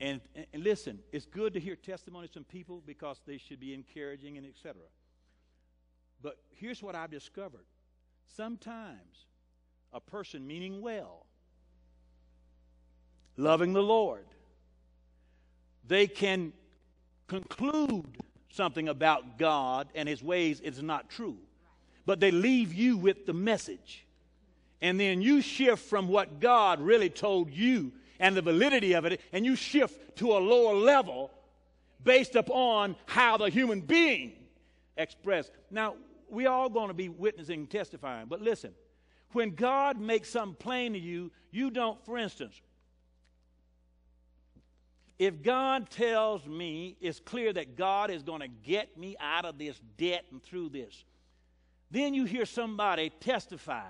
And listen, it's good to hear testimonies from people because they should be encouraging and etc. But here's what I've discovered. Sometimes a person meaning well, loving the Lord, they can conclude something about God and his ways is not true. But they leave you with the message. And then you shift from what God really told you and the validity of it, and you shift to a lower level based upon how the human being expressed. Now, we all going to be witnessing and testifying, but listen, when God makes something plain to you, you don't, for instance, if God tells me it's clear that God is going to get me out of this debt and through this, then you hear somebody testify,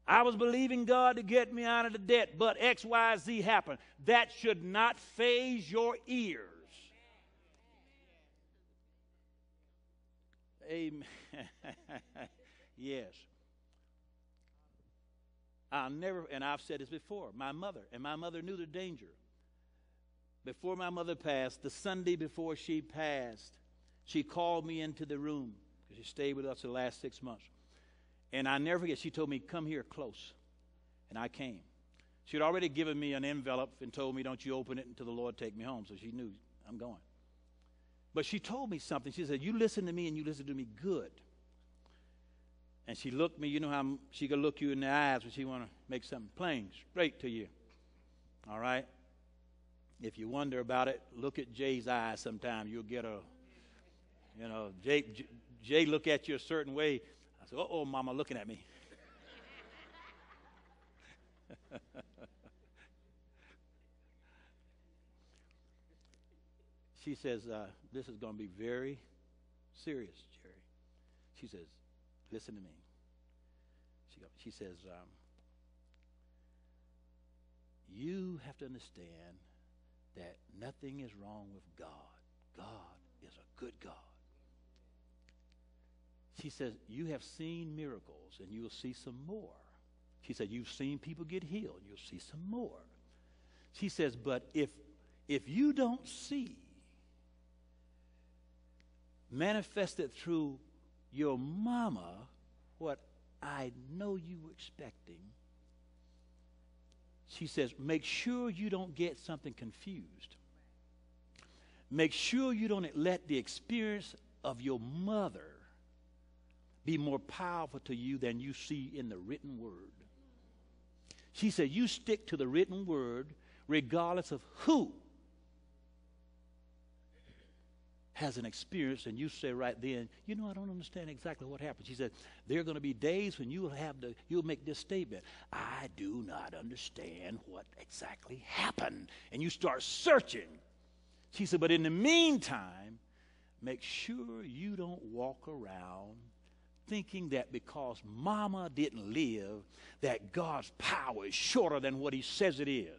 I was believing God to get me out of the debt, but X, Y, Z happened. That should not faze your ears. Amen. Yes. I'll never, and I've said this before, my mother knew the danger. Before my mother passed, the Sunday before she passed, she called me into the room because she stayed with us the last 6 months. And I never forget, she told me, come here close. And I came. She had already given me an envelope and told me, don't you open it until the Lord take me home. So she knew I'm going. But she told me something. She said, you listen to me and you listen to me good. And she looked me, you know how she could look you in the eyes when she want to make something plain, straight to you. All right? If you wonder about it, look at Jay's eyes sometime. You'll get a, you know, Jay look at you a certain way. I said, uh-oh, Mama looking at me. She says, this is going to be very serious, Jerry. She says, listen to me. She says, you have to understand that nothing is wrong with God. God is a good God. She says, you have seen miracles and you will see some more. She said, you've seen people get healed. You'll see some more. She says, but if you don't see manifested through your mama what I know you were expecting, she says, make sure you don't get something confused. Make sure you don't let the experience of your mother be more powerful to you than you see in the written word. She said, you stick to the written word regardless of who has an experience, and you say right then, you know, I don't understand exactly what happened. She said, there are going to be days when you'll make this statement, I do not understand what exactly happened. And you start searching. She said, but in the meantime, make sure you don't walk around thinking that because mama didn't live, that God's power is shorter than what he says it is.